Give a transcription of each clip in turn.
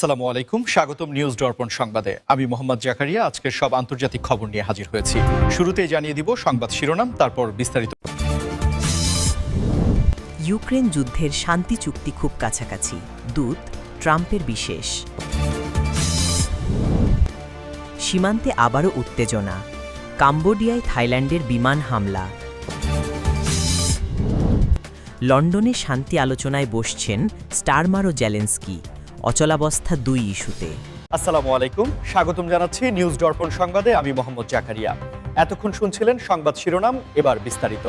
আসসালামু আলাইকুম, স্বাগতম নিউজ দর্পণ সংবাদে। আমি মোহাম্মদ জাকারিয়া আজকের সব আন্তর্জাতিক খবর নিয়ে হাজির হয়েছি। শুরুতেই জানিয়ে দিব সংবাদ শিরোনাম, তারপর বিস্তারিত। ইউক্রেন যুদ্ধের শান্তি চুক্তি খুব কাছাকাছি, দূত ট্রাম্পের বিশেষ। সীমান্তে আবারও উত্তেজনা, কাম্বোডিয়ায় থাইল্যান্ডের বিমান হামলা। লন্ডনে শান্তি আলোচনায় বসছেন স্টারমার ও জেলেন্সকি, অচলাবস্থা দুই ইস্যুতে। আসসালামু আলাইকুম, স্বাগতম জানাচ্ছি নিউজ দর্পণ সংবাদে। আমি মোহাম্মদ জাকারিয়া। এতক্ষণ শুনছিলেন সংবাদ শিরোনাম, এবার বিস্তারিত।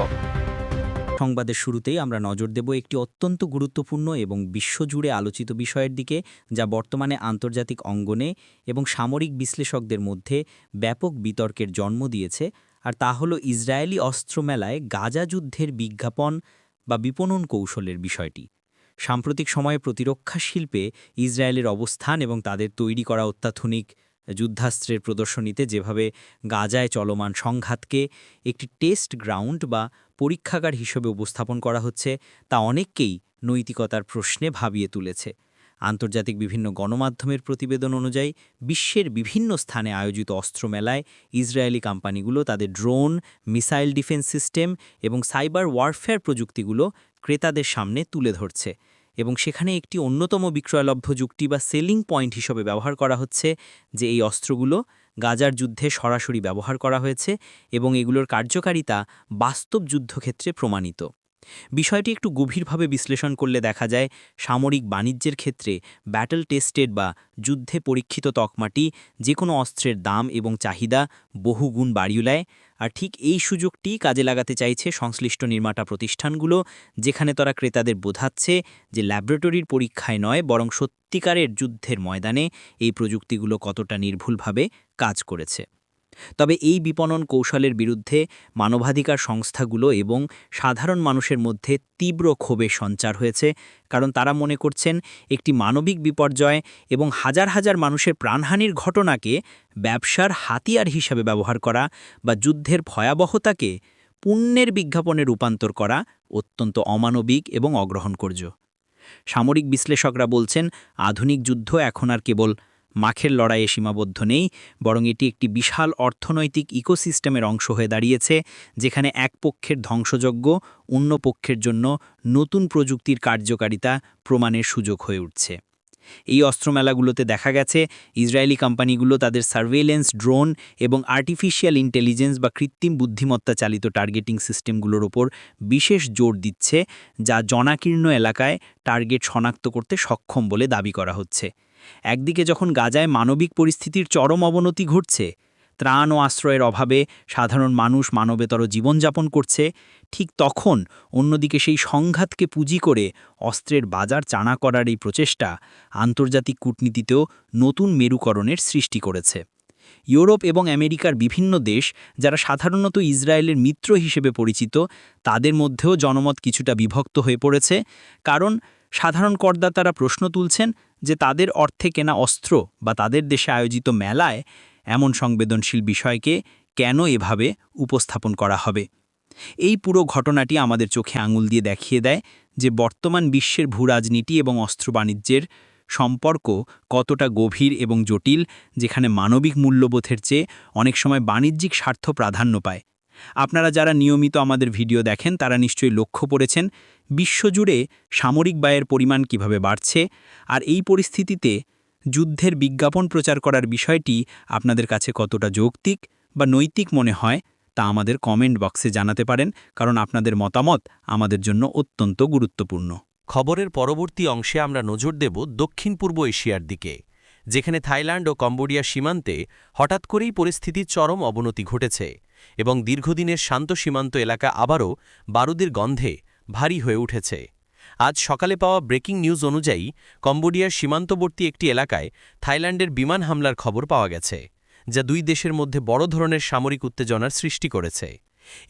সংবাদের শুরুতেই আমরা নজর দেব একটি অত্যন্ত গুরুত্বপূর্ণ এবং বিশ্বজুড়ে আলোচিত বিষয়ের দিকে, যা বর্তমানে আন্তর্জাতিক অঙ্গনে এবং সামরিক বিশ্লেষকদের মধ্যে ব্যাপক বিতর্কের জন্ম দিয়েছে, আর তা হল ইসরায়েলি অস্ত্র মেলায় গাজা যুদ্ধের বিজ্ঞাপন বা বিপণন কৌশলের বিষয়টি। সাম্প্রতিক সময়ে প্রতিরক্ষা শিল্পে ইসরায়েলের অবস্থান এবং তাদের তৈরি করা অত্যাধুনিক যুদ্ধাস্ত্রের প্রদর্শনীতে যেভাবে গাজায় চলমান সংঘাতকে একটি টেস্ট গ্রাউন্ড বা পরীক্ষাগার হিসেবে উপস্থাপন করা হচ্ছে, তা অনেককেই নৈতিকতার প্রশ্নে ভাবিয়ে তুলেছে। আন্তর্জাতিক বিভিন্ন গণমাধ্যমের প্রতিবেদন অনুযায়ী বিশ্বের বিভিন্ন স্থানে আয়োজিত অস্ত্রমেলায় ইসরায়েলি কোম্পানিগুলো তাদের ড্রোন, মিসাইল ডিফেন্স সিস্টেম এবং সাইবার ওয়ারফেয়ার প্রযুক্তিগুলো ক্রেতাদের সামনে তুলে ধরছে, এবং সেখানে একটি অন্যতম বিক্রয়লভ্য যুক্তি বা সেলিং পয়েন্ট হিসেবে ব্যবহার করা হচ্ছে যে এই অস্ত্রগুলো গাজার যুদ্ধে সরাসরি ব্যবহার করা হয়েছে এবং এগুলোর কার্যকারিতা বাস্তব যুদ্ধক্ষেত্রে প্রমাণিত। বিষয়টি একটু গভীরভাবে বিশ্লেষণ করলে দেখা যায়, সামরিক বাণিজ্যের ক্ষেত্রে ব্যাটল টেস্টেড বা যুদ্ধে পরীক্ষিত তকমাটি যে কোনো অস্ত্রের দাম এবং চাহিদা বহুগুণ বাড়িয়ে দেয়। আর ঠিক এই সুযোগটি কাজে লাগাতে চাইছে সংশ্লিষ্ট নির্মাতা প্রতিষ্ঠানগুলো, যেখানে তারা ক্রেতাদের বোঝাচ্ছে যে ল্যাবরেটরির পরীক্ষায় নয়, বরং সত্যিকারের যুদ্ধের ময়দানে এই প্রযুক্তিগুলো কতটা নির্ভুলভাবে কাজ করেছে। তবে এই বিপণন কৌশলের বিরুদ্ধে মানবাধিকার সংস্থাগুলো এবং সাধারণ মানুষের মধ্যে তীব্র ক্ষোভের সঞ্চার হয়েছে, কারণ তারা মনে করছেন একটি মানবিক বিপর্যয় এবং হাজার হাজার মানুষের প্রাণহানির ঘটনাকে ব্যবসার হাতিয়ার হিসাবে ব্যবহার করা বা যুদ্ধের ভয়াবহতাকে পুণ্যের বিজ্ঞাপনে রূপান্তর করা অত্যন্ত অমানবিক এবং অগ্রহণযোগ্য। সামরিক বিশ্লেষকরা বলছেন, আধুনিক যুদ্ধ এখন আর কেবল মাখের লড়াইয়ে সীমাবদ্ধ নেই, বরং এটি একটি বিশাল অর্থনৈতিক ইকোসিস্টেমের অংশ হয়ে দাঁড়িয়েছে, যেখানে এক পক্ষের ধ্বংসযজ্ঞ অন্য পক্ষের জন্য নতুন প্রযুক্তির কার্যকারিতা প্রমাণের সুযোগ হয়ে উঠছে। এই অস্ত্রমেলাগুলোতে দেখা গেছে ইসরায়েলি কোম্পানিগুলো তাদের সার্ভেইলেন্স ড্রোন এবং আর্টিফিশিয়াল ইন্টেলিজেন্স বা কৃত্রিম বুদ্ধিমত্তা চালিত টার্গেটিং সিস্টেমগুলোর ওপর বিশেষ জোর দিচ্ছে, যা জনাকীর্ণ এলাকায় টার্গেট শনাক্ত করতে সক্ষম বলে দাবি করা হচ্ছে। একদিকে যখন গাজায় মানবিক পরিস্থিতির চরম অবনতি ঘটছে, ত্রাণ ও আশ্রয়ের অভাবে সাধারণ মানুষ মানবেতর জীবনযাপন করছে, ঠিক তখন অন্যদিকে সেই সংঘাতকে পুঁজি করে অস্ত্রের বাজার চাঙা করার এই প্রচেষ্টা আন্তর্জাতিক কূটনীতিতেও নতুন মেরুকরণের সৃষ্টি করেছে। ইউরোপ এবং আমেরিকার বিভিন্ন দেশ, যারা সাধারণত ইসরায়েলের মিত্র হিসেবে পরিচিত, তাদের মধ্যেও জনমত কিছুটা বিভক্ত হয়ে পড়েছে, কারণ সাধারণ করদাতারা প্রশ্ন তুলছেন যে তাদের অর্থে কেনা অস্ত্র বা তাদের দেশে আয়োজিত মেলায় এমন সংবেদনশীল বিষয়কে কেন এভাবে উপস্থাপন করা হবে। এই পুরো ঘটনাটি আমাদের চোখে আঙুল দিয়ে দেখিয়ে দেয় যে বর্তমান বিশ্বের ভূরাজনীতি এবং অস্ত্র বাণিজ্যের সম্পর্ক কতটা গভীর এবং জটিল, যেখানে মানবিক মূল্যবোধের চেয়ে অনেক সময় বাণিজ্যিক স্বার্থ প্রাধান্য পায়। আপনারা যারা নিয়মিত আমাদের ভিডিও দেখেন তারা নিশ্চয়ই লক্ষ্য করেছেন বিশ্বজুড়ে সামরিক ব্যয়ের পরিমাণ কিভাবে বাড়ছে, আর এই পরিস্থিতিতে যুদ্ধের বিজ্ঞাপন প্রচার করার বিষয়টি আপনাদের কাছে কতটা যৌক্তিক বা নৈতিক মনে হয় তা আমাদের কমেন্ট বক্সে জানাতে পারেন, কারণ আপনাদের মতামত আমাদের জন্য অত্যন্ত গুরুত্বপূর্ণ। খবরের পরবর্তী অংশে আমরা নজর দেব দক্ষিণ পূর্ব এশিয়ার দিকে, যেখানে থাইল্যান্ড ও কম্বোডিয়া সীমান্তে হঠাৎ করেই পরিস্থিতির চরম অবনতি ঘটেছে এবং দীর্ঘদিনের শান্ত সীমান্ত এলাকা আবারও বারুদের গন্ধে ভারী হয়ে উঠেছে। আজ সকালে পাওয়া ব্রেকিং নিউজ অনুযায়ী কম্বোডিয়ার সীমান্তবর্তী একটি এলাকায় থাইল্যান্ডের বিমান হামলার খবর পাওয়া গেছে, যা দুই দেশের মধ্যে বড় ধরনের সামরিক উত্তেজনার সৃষ্টি করেছে।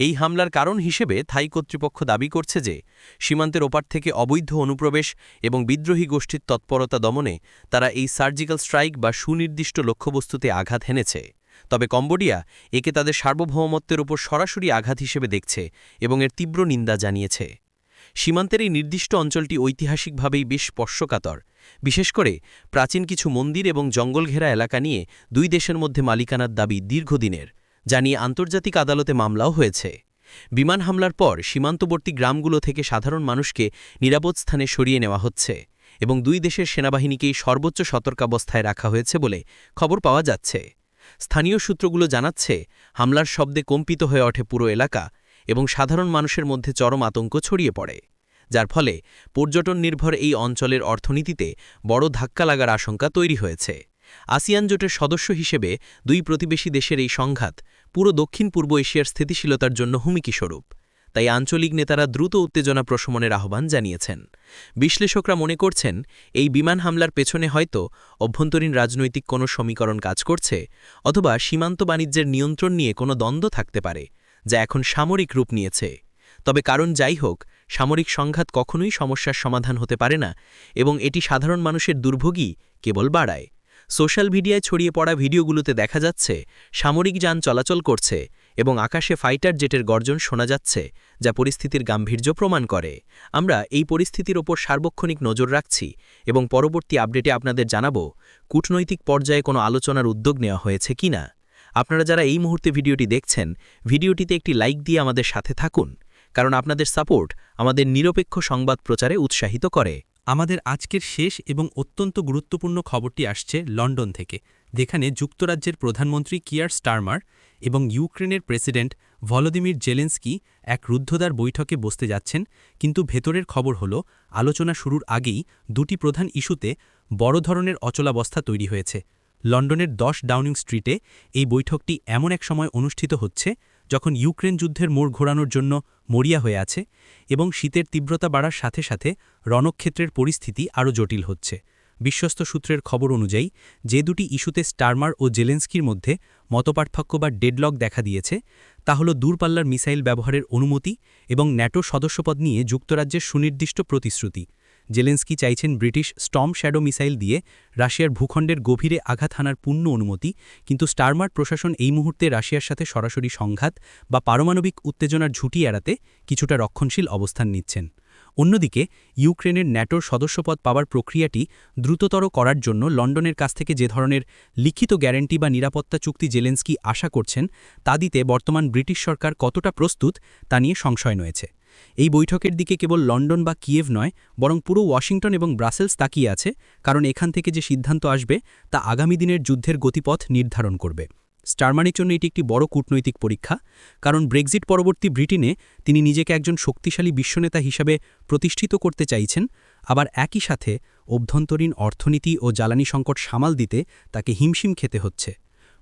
এই হামলার কারণ হিসেবে থাই কর্তৃপক্ষ দাবি করছে যে সীমান্তের ওপার থেকে অবৈধ অনুপ্রবেশ এবং বিদ্রোহী গোষ্ঠীর তৎপরতা দমনে তারা এই সার্জিক্যাল স্ট্রাইক বা সুনির্দিষ্ট লক্ষ্যবস্তুতে আঘাত হেনেছে। তবে কম্বোডিয়া একে তাদের সার্বভৌমত্বের উপর সরাসরি আঘাত হিসেবে দেখছে এবং এর তীব্র নিন্দা জানিয়েছে। সীমান্তের এই নির্দিষ্ট অঞ্চলটি ঐতিহাসিকভাবেই বেশ স্পর্শকাতর বিশেষ করে প্রাচীন কিছু মন্দির এবং জঙ্গল ঘেরা এলাকা নিয়ে দুই দেশের মধ্যে মালিকানার দাবি দীর্ঘদিনের, যা নিয়ে আন্তর্জাতিক আদালতে মামলাও হয়েছে। বিমান হামলার পর সীমান্তবর্তী গ্রামগুলো থেকে সাধারণ মানুষকে নিরাপদ স্থানে সরিয়ে নেওয়া হচ্ছে এবং দুই দেশের সেনাবাহিনীকেই সর্বোচ্চ সতর্কাবস্থায় রাখা হয়েছে বলে খবর পাওয়া যাচ্ছে। স্থানীয় সূত্রগুলো জানাচ্ছে, হামলার শব্দে কম্পিত হয়ে ওঠে পুরো এলাকা এবং সাধারণ মানুষের মধ্যে চরম আতঙ্ক ছড়িয়ে পড়ে, যার ফলে পর্যটন নির্ভর এই অঞ্চলের অর্থনীতিতে বড় ধাক্কা লাগার আশঙ্কা তৈরি হয়েছে। আসিয়ান জোটের সদস্য হিসেবে দুই প্রতিবেশী দেশের এই সংঘাত পুরো দক্ষিণ পূর্ব এশিয়ার স্থিতিশীলতার জন্য হুমকিস্বরূপ। তাই আঞ্চলিক নেতারা দ্রুত উত্তেজনা প্রশমনের আহ্বান জানিয়েছেন। বিশ্লেষকরা মনে করছেন, এই বিমান হামলার পেছনে হয়তো অভ্যন্তরীণ রাজনৈতিক কোনো সমীকরণ কাজ করছে, অথবা সীমান্ত বাণিজ্যের নিয়ন্ত্রণ নিয়ে কোনো দ্বন্দ্ব থাকতে পারে, যা এখন সামরিক রূপ নিয়েছে। তবে কারণ যাই হোক, সামরিক সংঘাত কখনোই সমস্যার সমাধান হতে পারে না এবং এটি সাধারণ মানুষের দুর্ভোগই কেবল বাড়ায়। সোশ্যাল মিডিয়ায় ছড়িয়ে পড়া ভিডিওগুলোতে দেখা যাচ্ছে সামরিক যান চলাচল করছে এবং আকাশে ফাইটার জেটের গর্জন শোনা যাচ্ছে, যা পরিস্থিতির গাম্ভীর্য প্রমাণ করে। আমরা এই পরিস্থিতির ওপর সার্বক্ষণিক নজর রাখছি এবং পরবর্তী আপডেটে আপনাদের জানাব কূটনৈতিক পর্যায়ে কোনো আলোচনার উদ্যোগ নেওয়া হয়েছে কিনা। আপনারা যারা এই মুহূর্তে ভিডিওটি দেখছেন, ভিডিওটিতে একটি লাইক দিয়ে আমাদের সাথে থাকুন, কারণ আপনাদের সাপোর্ট আমাদের নিরপেক্ষ সংবাদ প্রচারে উৎসাহিত করে। আমাদের আজকের শেষ এবং অত্যন্ত গুরুত্বপূর্ণ খবরটি আসছে লন্ডন থেকে, যেখানে যুক্তরাজ্যের প্রধানমন্ত্রী কিয়ার স্টারমার এবং ইউক্রেনের প্রেসিডেন্ট ভলোদিমির জেলেন্সকি এক রুদ্ধদ্বার বৈঠকে বসতে যাচ্ছেন। কিন্তু ভেতরের খবর হল, আলোচনা শুরুর আগেই দুটি প্রধান ইস্যুতে বড় ধরনের অচলাবস্থা তৈরি হয়েছে। লন্ডনের 10 ডাউনিং স্ট্রিটে এই বৈঠকটি এমন এক সময় অনুষ্ঠিত হচ্ছে যখন ইউক্রেন যুদ্ধের মোড় ঘোরানোর জন্য মরিয়া হয়ে আছে এবং শীতের তীব্রতা বাড়ার সাথে সাথে রণক্ষেত্রের পরিস্থিতি আরও জটিল হচ্ছে। বিশ্বস্ত সূত্রের খবর অনুযায়ী যে দুটি ইস্যুতে স্টারমার ও জেলেন্সকির মধ্যে মতপার্থক্য বা ডেডলক দেখা দিয়েছে, তা হল দূরপাল্লার মিসাইল ব্যবহারের অনুমতি এবং ন্যাটো সদস্যপদ নিয়ে যুক্তরাজ্যের সুনির্দিষ্ট প্রতিশ্রুতি। জেলেন্সকি চাইছেন ব্রিটিশ স্টর্ম শ্যাডো মিসাইল দিয়ে রাশিয়ার ভূখণ্ডের গভীরে আঘাত হানার পূর্ণ অনুমতি, কিন্তু স্টারমার প্রশাসন এই মুহূর্তে রাশিয়ার সাথে সরাসরি সংঘাত বা পারমাণবিক উত্তেজনার ঝুঁকি এড়াতে কিছুটা রক্ষণশীল অবস্থান নিচ্ছেন। অন্যদিকে ইউক্রেনের ন্যাটোর সদস্যপদ পাওয়ার প্রক্রিয়াটি দ্রুততর করার জন্য লন্ডনের কাছ থেকে যে ধরনের লিখিত গ্যারান্টি বা নিরাপত্তা চুক্তি জেলেন্সকি আশা করছেন, তা দিতে বর্তমান ব্রিটিশ সরকার কতটা প্রস্তুত তা নিয়ে সংশয় রয়েছে। এই বৈঠকের দিকে কেবল লন্ডন বা কিয়েভ নয়, বরং পুরো ওয়াশিংটন এবং ব্রাসেলস তাকিয়ে আছে, কারণ এখান থেকে যে সিদ্ধান্ত আসবে তা আগামী দিনের যুদ্ধের গতিপথ নির্ধারণ করবে। স্টারমারের জন্য এটি একটি বড় কূটনৈতিক পরীক্ষা, কারণ ব্রেক্সিট পরবর্তী ব্রিটেনে তিনি নিজেকে একজন শক্তিশালী বিশ্বনেতা হিসাবে প্রতিষ্ঠিত করতে চাইছেন, আবার একই সাথে অভ্যন্তরীণ অর্থনীতি ও জ্বালানি সংকট সামাল দিতে তাকে হিমশিম খেতে হচ্ছে।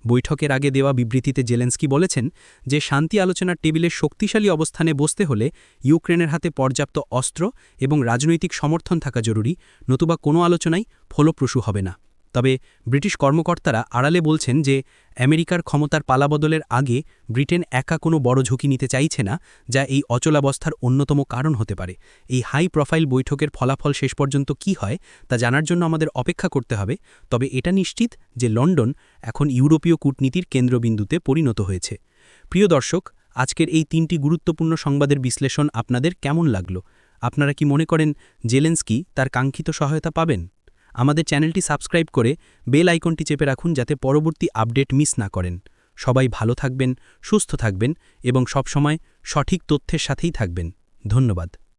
বৈঠকের আগে দেওয়া বিবৃতিতে জেলেন্সকি বলেছেন যে শান্তি আলোচনার টেবিলে শক্তিশালী অবস্থানে বসতে হলে ইউক্রেনের হাতে পর্যাপ্ত অস্ত্র এবং রাজনৈতিক সমর্থন থাকা জরুরি, নতুবা কোনো আলোচনাই ফলপ্রসূ হবে না। তবে ব্রিটিশ কর্মকর্তারা আড়ালে বলছেন যে আমেরিকার ক্ষমতার পালাবদলের আগে ব্রিটেন একা কোনো বড় ঝুঁকি নিতে চাইছে না, যা এই অচলাবস্থার অন্যতম কারণ হতে পারে। এই হাই প্রোফাইল বৈঠকের ফলাফল শেষ পর্যন্ত কী হয় তা জানার জন্য আমাদের অপেক্ষা করতে হবে। তবে এটা নিশ্চিত যে লন্ডন এখন ইউরোপীয় কূটনীতির কেন্দ্রবিন্দুতে পরিণত হয়েছে। প্রিয় দর্শক, আজকের এই 3টি গুরুত্বপূর্ণ সংবাদের বিশ্লেষণ আপনাদের কেমন লাগলো? আপনারা কি মনে করেন জেলেন্সকি তার কাঙ্ক্ষিত সহায়তা পাবেন? আমাদের চ্যানেলটি সাবস্ক্রাইব করে বেল আইকনটি চেপে রাখুন, যাতে পরবর্তী আপডেট মিস না করেন। সবাই ভালো থাকবেন, সুস্থ থাকবেন এবং সবসময় সঠিক তথ্যের সাথেই থাকবেন। ধন্যবাদ।